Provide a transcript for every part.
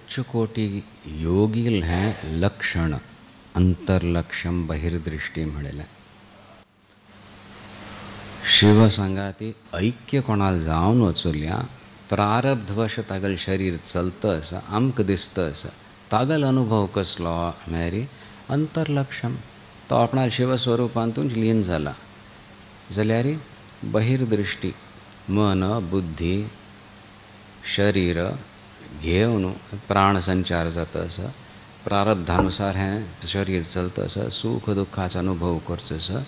उच्च कोटी योगील हें लक्षण अंतर्लक्षम बहिर्दृष्टी म्हणलेलें. शिव सांगाती ऐक्य कोणाला जावन वचुल्या प्रारब्धवश तागल शरीर चलतं असं आमक दिसतं असं तागल अनुभव कसलो म्हळ्यार अंतर्लक्षम तो आपणा शिवस्वरूपांतून लीन जाला जाल्यार बहिर्दृष्टी मन बुद्धी शरीर घेवन प्राण संचार जाता असं प्रारब्धानुसार हें शरीर चलता असं सुख दुखाचा अनुभव करचो असं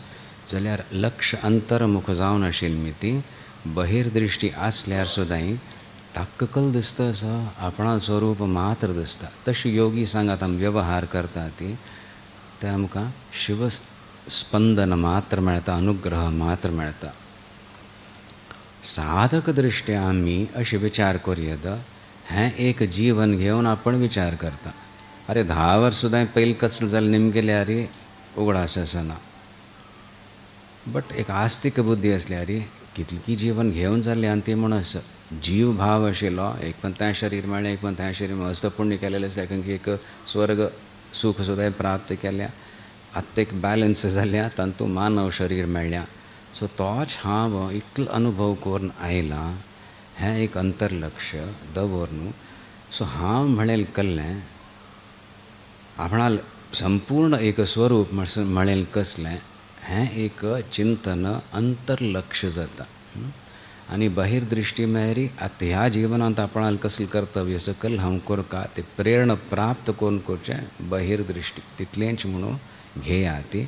जाल्यार लक्ष अंतर्मुख जावन आशिल्ली ती बहिर्दृष्टी आसल्यार सुद्दां ताक्कल दिसता असं आपणा स्वरूप मात्र दिसता. तशी योगी सांगात आमी व्यवहार करता ती ते आमकां शिव स्पंदन मात्र मेळटा अनुग्रह मात्र मेळटा. साधक दृश्ट्या आमी अशें विचार करूं हें एक जीवन घेवन आपण विचार करता अरे 10 वर्स सुद्दां पयलीं कसलें जालें निमगेल्यार उगडास आसना. बट एक आस्तिक बुद्धी आसल्यार कितली जीवन घेवन जाल्लें आनी ती म्हण असं जीव भाव आशिल्लो एक पण तें शरीर मेळ्ळें एक पण तें शरीर मस्त पुण्य केलेलें आसा एक स्वर्ग सुख सुद्दां प्राप्त केल्या आतां एक बॅलन्स जाल्ल्या तातूंत मानव शरीर मेळ्ळ्या. सो तोच हांव इतलो अनुभव करून आयला हें एक अंतर्लक्ष दवरून सो हांव म्हणेल कल्लें आपणाल संपूर्ण एक स्वरूप म्हणेल कसलें हें एक चिंतन अंतर्लक्ष जाता. आनी बहिर्दृष्टी म्हळ्यार आतां ह्या जिवनांत आपणाल कसलें कर्तव्य सकल हांव करता ते प्रेरणा प्राप्त करून करचें बहिर्दृष्टी तितलेंच म्हणून घेया ती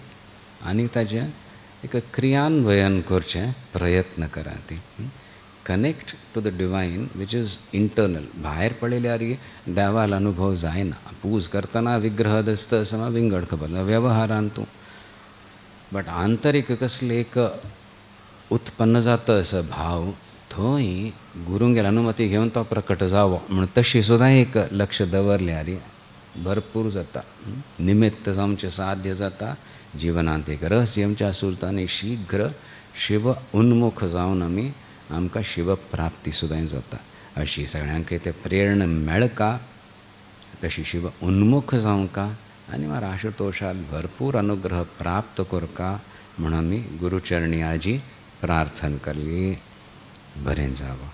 आनी ताजें एक क्रियान्वयन करचें प्रयत्न करा ती. Connect to the divine which is internal. भायर पळयल्यार देवाल अनुभव जायना पूज करतना विग्रह दिसता असं म्हाका विंगड खबर वेवहारांत तूं बट आंतरीक कसलें एक उत्पन्न जाता असो भाव थंय गुरूंगेर अनुमती घेवन तो प्रकट जावो म्हण तशी सुद्दां एक लक्ष दवरल्यार भरपूर जाता. निमित्त आमचें साध्य जाता जिवनांत एक रहस्य आमच्या सुरता आनी शीघ्र शिव उन्मुख जावन आमी आमकां शिव प्राप्ती सुद्दां जाता. अशी सगळ्यांक ते प्रेरणा मेळका तशी शिव उन्मुख जावंका आनी म्हाका आशुतोशाल भरपूर अनुग्रह प्राप्त करका म्हण आमी गुरुचरणी आजी प्रार्थना करली. बरें जावं.